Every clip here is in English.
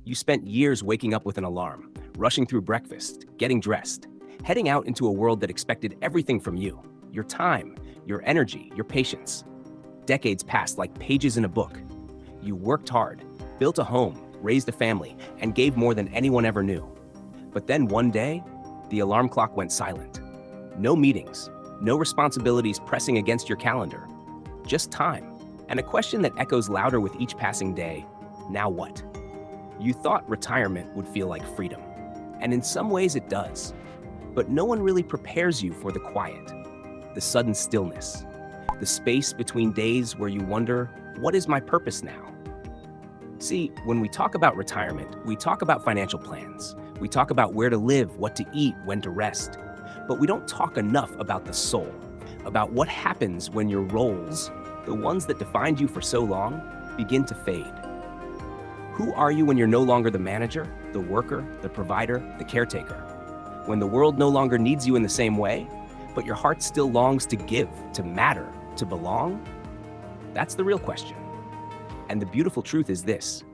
You spent years waking up with an alarm, rushing through breakfast, getting dressed, heading out into a world that expected everything from you: your time, your energy, your patience. Decades passed like pages in a book. You worked hard, built a home, raised a family, and gave more than anyone ever knew. But then one day, the alarm clock went silent. No meetings, no responsibilities pressing against your calendar, just time, and a question that echoes louder with each passing day: now what? You thought retirement would feel like freedom, and in some ways it does. But no one really prepares you for the quiet, the sudden stillness, the space between days where you wonder, what is my purpose now? See, when we talk about retirement, we talk about financial plans. We talk about where to live, what to eat, when to rest. But we don't talk enough about the soul, about what happens when your roles, the ones that defined you for so long, begin to fade. Who are you when you're no longer the manager, the worker, the provider, the caretaker? When the world no longer needs you in the same way, but your heart still longs to give, to matter, to belong? That's the real question. And the beautiful truth is this: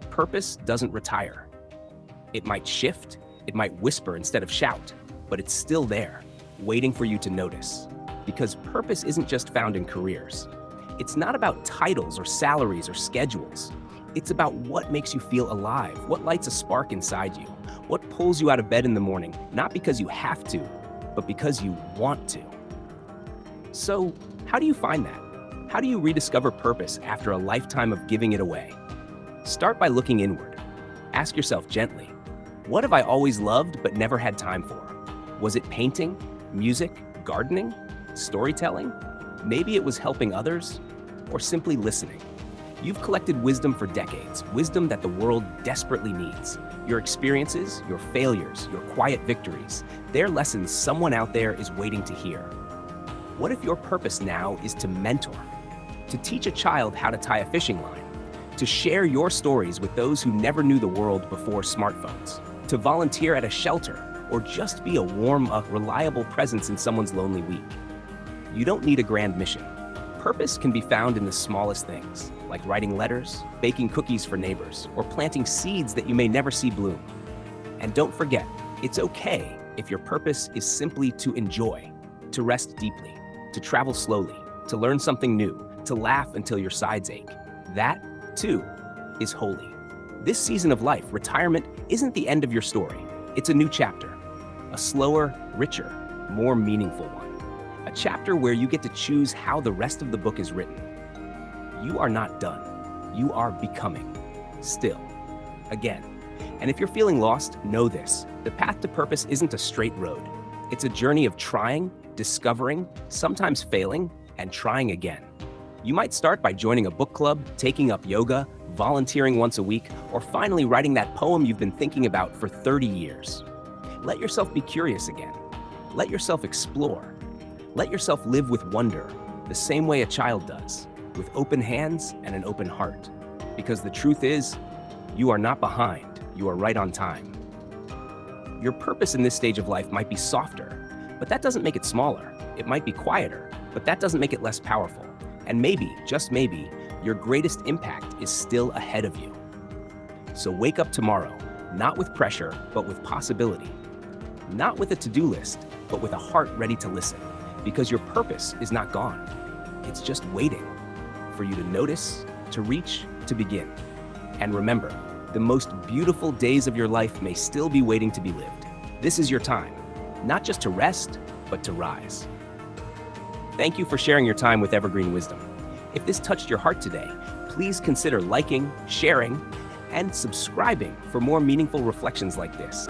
purpose doesn't retire. It might shift, it might whisper instead of shout, but it's still there, waiting for you to notice. Because purpose isn't just found in careers. It's not about titles or salaries or schedules. It's about what makes you feel alive, what lights a spark inside you, what pulls you out of bed in the morning, not because you have to, but because you want to. So, how do you find that? How do you rediscover purpose after a lifetime of giving it away? Start by looking inward. Ask yourself gently, what have I always loved but never had time for? Was it painting, music, gardening, storytelling? Maybe it was helping others, or simply listening. You've collected wisdom for decades, wisdom that the world desperately needs. Your experiences, your failures, your quiet victories, they're lessons someone out there is waiting to hear. What if your purpose now is to mentor, to teach a child how to tie a fishing line, to share your stories with those who never knew the world before smartphones, to volunteer at a shelter, or just be a warm, reliable presence in someone's lonely week? You don't need a grand mission. Purpose can be found in the smallest things, like writing letters, baking cookies for neighbors, or planting seeds that you may never see bloom. And don't forget, it's okay if your purpose is simply to enjoy, to rest deeply, to travel slowly, to learn something new, to laugh until your sides ache. That, too, is holy. This season of life, retirement, isn't the end of your story. It's a new chapter, a slower, richer, more meaningful one. A chapter where you get to choose how the rest of the book is written. You are not done. You are becoming. Still. Again. And if you're feeling lost, know this: the path to purpose isn't a straight road. It's a journey of trying, discovering, sometimes failing, and trying again. You might start by joining a book club, taking up yoga, volunteering once a week, or finally writing that poem you've been thinking about for 30 years. Let yourself be curious again. Let yourself explore. Let yourself live with wonder, the same way a child does, with open hands and an open heart. Because the truth is, you are not behind, you are right on time. Your purpose in this stage of life might be softer, but that doesn't make it smaller. It might be quieter, but that doesn't make it less powerful. And maybe, just maybe, your greatest impact is still ahead of you. So wake up tomorrow, not with pressure, but with possibility. Not with a to-do list, but with a heart ready to listen. Because your purpose is not gone. It's just waiting for you to notice, to reach, to begin. And remember, the most beautiful days of your life may still be waiting to be lived. This is your time, not just to rest, but to rise. Thank you for sharing your time with Evergreen Wisdom. If this touched your heart today, please consider liking, sharing, and subscribing for more meaningful reflections like this.